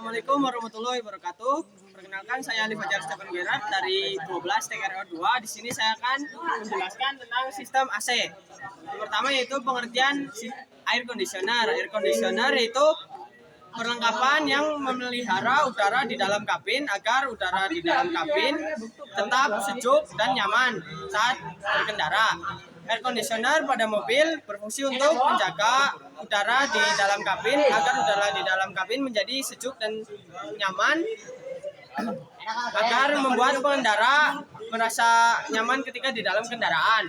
Assalamualaikum warahmatullahi wabarakatuh. Perkenalkan, saya Ali Fajar Stephen Gerard dari 12 TKRO 2. Di sini saya akan menjelaskan tentang sistem AC. Yang pertama yaitu pengertian air conditioner. Air conditioner itu perlengkapan yang memelihara udara di dalam kabin agar udara di dalam kabin tetap sejuk dan nyaman saat berkendara. Air conditioner pada mobil berfungsi untuk menjaga udara di dalam kabin agar udara di dalam kabin menjadi sejuk dan nyaman, agar membuat pengendara merasa nyaman ketika di dalam kendaraan.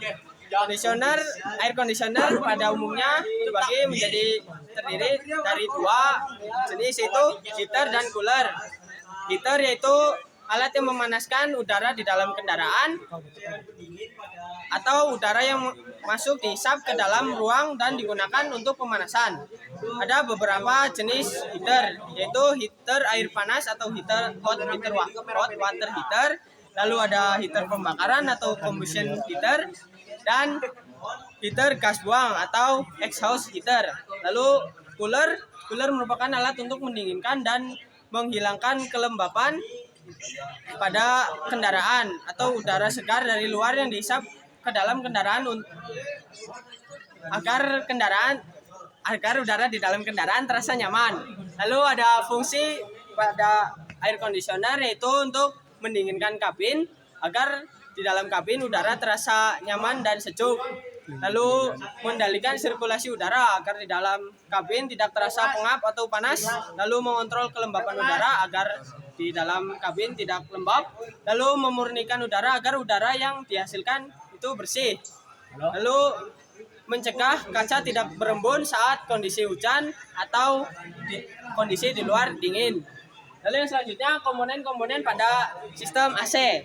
Air conditioner pada umumnya dibagi menjadi terdiri dari dua jenis, yaitu heater dan cooler. Heater yaitu alat yang memanaskan udara di dalam kendaraan atau udara yang masuk dihisap ke dalam ruang dan digunakan untuk pemanasan. Ada beberapa jenis heater, yaitu heater air panas atau hot water heater, lalu ada heater pembakaran atau combustion heater, dan heater gas buang atau exhaust heater. Lalu cooler merupakan alat untuk mendinginkan dan menghilangkan kelembapan pada kendaraan atau udara segar dari luar yang dihisap ke dalam kendaraan agar udara di dalam kendaraan terasa nyaman. Lalu ada fungsi pada air conditioner, yaitu untuk mendinginkan kabin agar di dalam kabin udara terasa nyaman dan sejuk. Lalu mengendalikan sirkulasi udara agar di dalam kabin tidak terasa pengap atau panas. Lalu mengontrol kelembapan udara agar di dalam kabin tidak lembab. Lalu memurnikan udara agar udara yang dihasilkan itu bersih. Lalu mencegah kaca tidak berembun saat kondisi hujan atau kondisi di luar dingin. Lalu yang selanjutnya komponen-komponen pada sistem AC.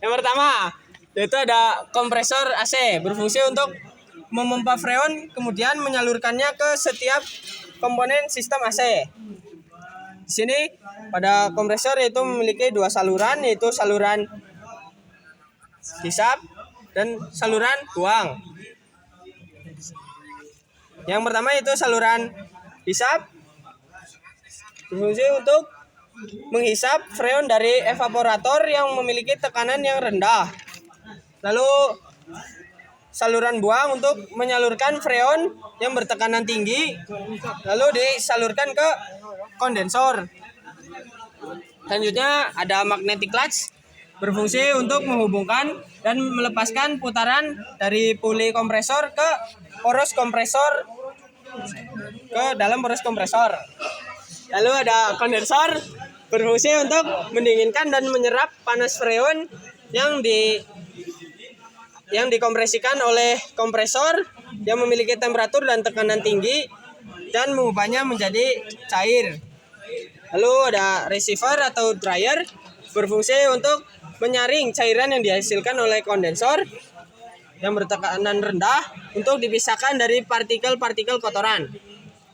Yang pertama yaitu ada kompresor AC, berfungsi untuk memompa freon kemudian menyalurkannya ke setiap komponen sistem AC. Di sini pada kompresor yaitu memiliki dua saluran, yaitu saluran hisap dan saluran buang. Yang pertama itu saluran hisap, berfungsi untuk menghisap freon dari evaporator yang memiliki tekanan yang rendah. Lalu saluran buang untuk menyalurkan freon yang bertekanan tinggi, lalu disalurkan ke kondensor. Selanjutnya ada magnetic clutch, berfungsi untuk menghubungkan dan melepaskan putaran dari puli kompresor ke dalam poros kompresor. Lalu ada kondensor, berfungsi untuk mendinginkan dan menyerap panas freon yang dikompresikan oleh kompresor yang memiliki temperatur dan tekanan tinggi dan mengubahnya menjadi cair. Lalu ada receiver atau dryer, berfungsi untuk menyaring cairan yang dihasilkan oleh kondensor yang bertekanan rendah untuk dipisahkan dari partikel-partikel kotoran.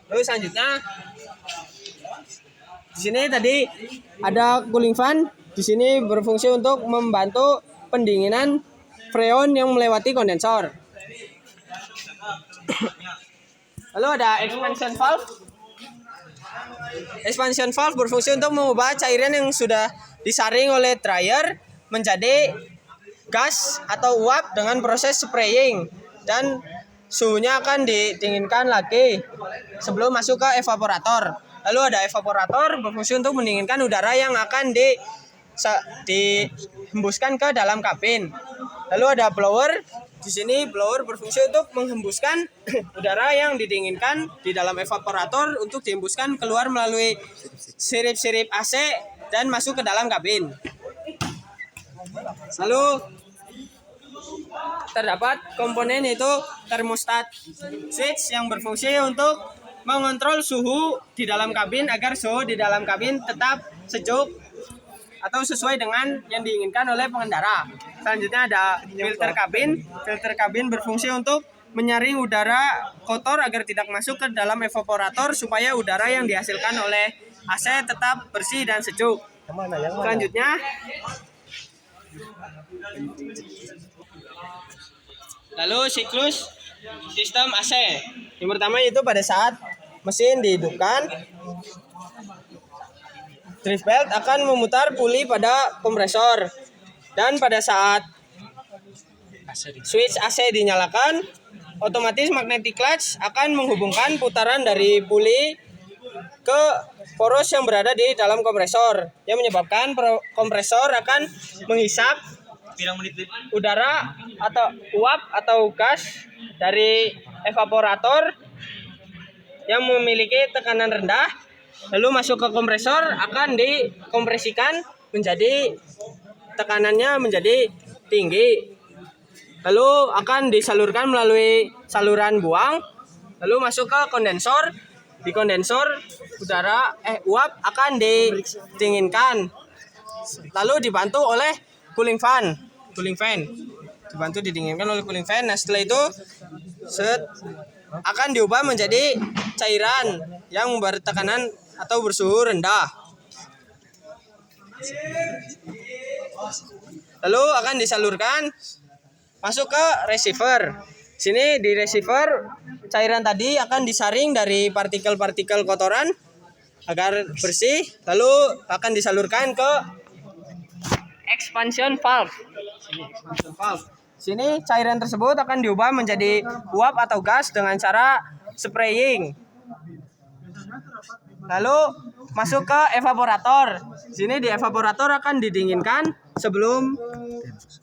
Lalu selanjutnya di sini tadi ada cooling fan. Di sini berfungsi untuk membantu pendinginan freon yang melewati kondensor. Lalu ada expansion valve. Expansion valve berfungsi untuk mengubah cairan yang sudah disaring oleh dryer menjadi gas atau uap dengan proses spraying, dan suhunya akan didinginkan lagi sebelum masuk ke evaporator. Lalu ada evaporator, berfungsi untuk mendinginkan udara yang akan dihembuskan ke dalam kabin. Lalu ada blower. Di sini blower berfungsi untuk menghembuskan udara yang didinginkan di dalam evaporator untuk dihembuskan keluar melalui sirip-sirip AC dan masuk ke dalam kabin. Lalu terdapat komponen yaitu thermostat switch yang berfungsi untuk mengontrol suhu di dalam kabin agar suhu di dalam kabin tetap sejuk atau sesuai dengan yang diinginkan oleh pengendara. Selanjutnya ada filter kabin. Filter kabin berfungsi untuk menyaring udara kotor agar tidak masuk ke dalam evaporator supaya udara yang dihasilkan oleh AC tetap bersih dan sejuk. Selanjutnya lalu siklus sistem AC. Yang pertama itu pada saat mesin dihidupkan, drive belt akan memutar puli pada kompresor. Dan pada saat switch AC dinyalakan, otomatis magnetic clutch akan menghubungkan putaran dari puli ke poros yang berada di dalam kompresor, yang menyebabkan kompresor akan menghisap udara atau uap atau gas dari evaporator yang memiliki tekanan rendah, lalu masuk ke kompresor, akan dikompresikan menjadi tekanannya menjadi tinggi, lalu akan disalurkan melalui saluran buang, lalu masuk ke kondensor. Di kondensor uap akan didinginkan, lalu dibantu oleh cooling fan, dibantu didinginkan oleh cooling fan. Nah, setelah itu akan diubah menjadi cairan yang bertekanan atau bersuhu rendah, lalu akan disalurkan masuk ke receiver. Sini di receiver, cairan tadi akan disaring dari partikel-partikel kotoran agar bersih, lalu akan disalurkan ke expansion valve. Sini cairan tersebut akan diubah menjadi uap atau gas dengan cara spraying. Lalu masuk ke evaporator. Sini di evaporator akan didinginkan sebelum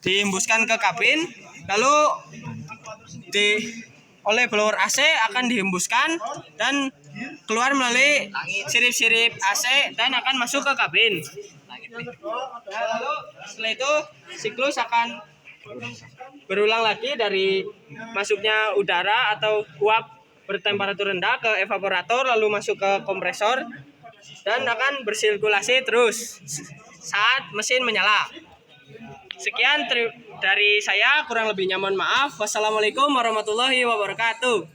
dihembuskan ke kabin, lalu oleh blower AC akan dihembuskan dan keluar melalui sirip-sirip AC dan akan masuk ke kabin. Lalu setelah itu siklus akan berulang lagi dari masuknya udara atau uap bertemperatur rendah ke evaporator, lalu masuk ke kompresor dan akan bersirkulasi terus saat mesin menyala. Sekian dari saya, kurang lebihnya mohon maaf. Wassalamualaikum warahmatullahi wabarakatuh.